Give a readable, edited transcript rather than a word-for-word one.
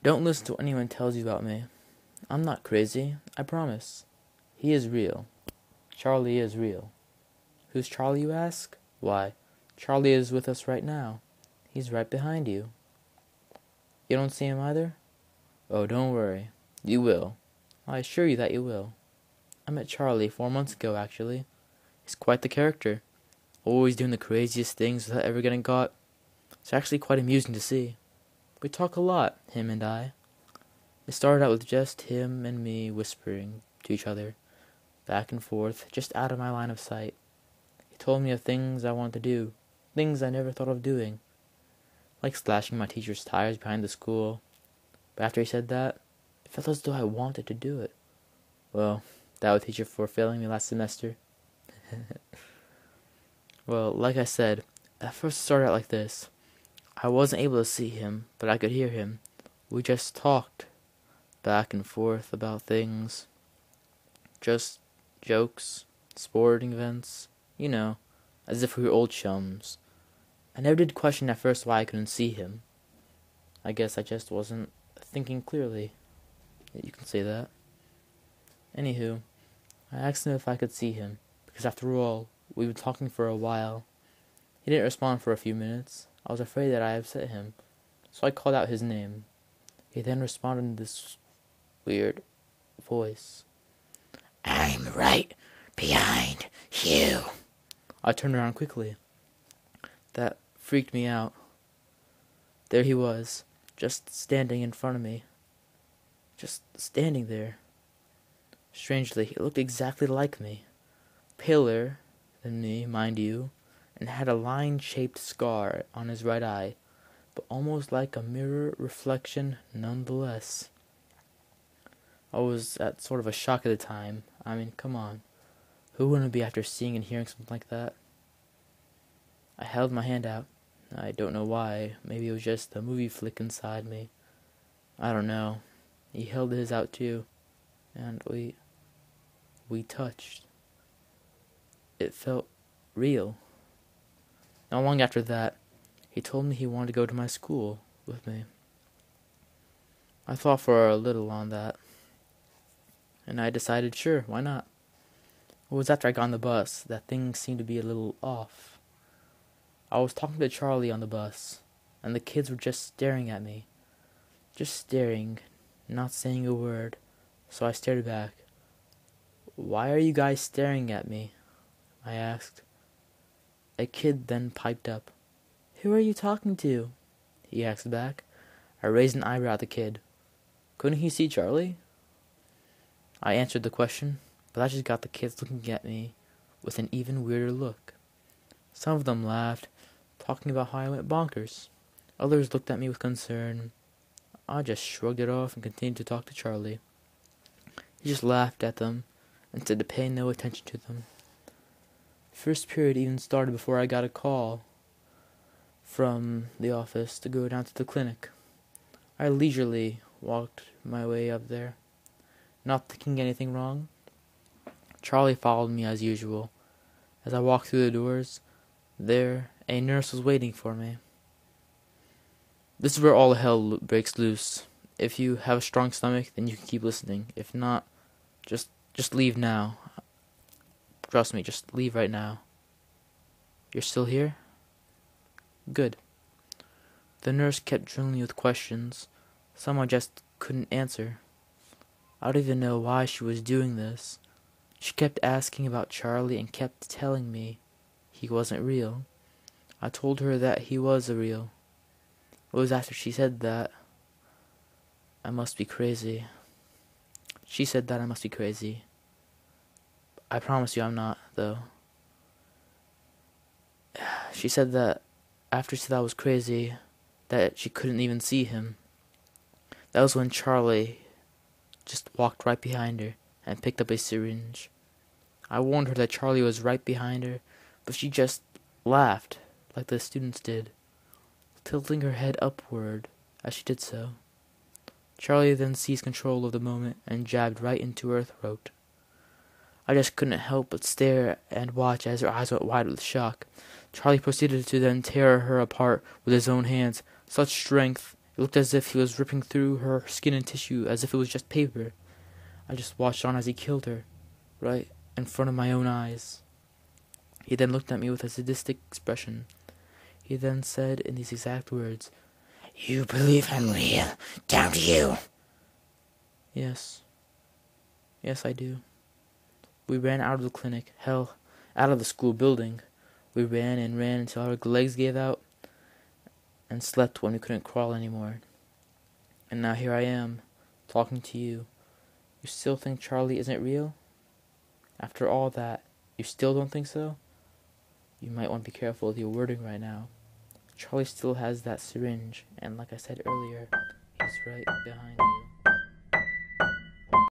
Don't listen to what anyone tells you about me. I'm not crazy, I promise. He is real. Charlie is real. Who's Charlie, you ask? Why, Charlie is with us right now. He's right behind you. You don't see him either? Oh, don't worry. You will. I assure you that you will. I met Charlie 4 months ago, actually. He's quite the character. Always doing the craziest things without ever getting caught. It's actually quite amusing to see. We talk a lot, him and I. It started out with just him and me whispering to each other, back and forth, just out of my line of sight. He told me of things I wanted to do, things I never thought of doing, like slashing my teacher's tires behind the school. But after he said that, it felt as though I wanted to do it. Well, that would teach her for failing me last semester. Well, like I said, at first it started out like this. I wasn't able to see him, but I could hear him. We just talked back and forth about things. Just jokes, sporting events, as if we were old chums. I never did question at first why I couldn't see him. I guess I just wasn't thinking clearly. You can say that. Anywho, I asked him if I could see him, because after all, we'd been talking for a while. He didn't respond for a few minutes. I was afraid that I upset him, so I called out his name. He then responded in this weird voice. I'm right behind you. I turned around quickly. That freaked me out. There he was, just standing in front of me. Just standing there. Strangely, he looked exactly like me. Paler than me, mind you, and had a line-shaped scar on his right eye, but almost like a mirror reflection nonetheless. I was at sort of a shock at the time. I mean, come on. Who wouldn't be after seeing and hearing something like that? I held my hand out. I don't know why. Maybe it was just the movie flick inside me. I don't know. He held his out too. And we touched. It felt real. Not long after that, he told me he wanted to go to my school with me. I thought for a little on that, and I decided, sure, why not? It was after I got on the bus that things seemed to be a little off. I was talking to Charlie on the bus, and the kids were just staring at me. Just staring, not saying a word, so I stared back. Why are you guys staring at me? I asked. A kid then piped up. Who are you talking to? He asked back. I raised an eyebrow at the kid. Couldn't he see Charlie? I answered the question, but that just got the kids looking at me with an even weirder look. Some of them laughed, talking about how I went bonkers. Others looked at me with concern. I just shrugged it off and continued to talk to Charlie. He just laughed at them and said to pay no attention to them. First period even started before I got a call from the office to go down to the clinic. I leisurely walked my way up there, not thinking anything wrong. Charlie followed me as usual. As I walked through the doors, there a nurse was waiting for me. This is where all hell breaks loose. If you have a strong stomach, then you can keep listening. If not, just leave now. Trust me, just leave right now. You're still here? Good. The nurse kept drilling me with questions. Some I just couldn't answer. I don't even know why she was doing this. She kept asking about Charlie and kept telling me he wasn't real. I told her that he was real. It was after she said that I must be crazy. She said that I must be crazy. I promise you I'm not, though. She said that after she said I was crazy, that she couldn't even see him. That was when Charlie just walked right behind her and picked up a syringe. I warned her that Charlie was right behind her, but she just laughed, like the students did, tilting her head upward as she did so. Charlie then seized control of the moment and jabbed right into her throat. I just couldn't help but stare and watch as her eyes went wide with shock. Charlie proceeded to then tear her apart with his own hands. Such strength, It looked as if he was ripping through her skin and tissue as if it was just paper. I just watched on as he killed her, right in front of my own eyes. He then looked at me with a sadistic expression. He then said in these exact words, "You believe I'm real, don't you?" Yes. Yes, I do. We ran out of the clinic, hell, out of the school building. We ran and ran until our legs gave out, and slept when we couldn't crawl anymore. And now here I am, talking to you. You still think Charlie isn't real? After all that, you still don't think so? You might want to be careful with your wording right now. Charlie still has that syringe, and like I said earlier, he's right behind you.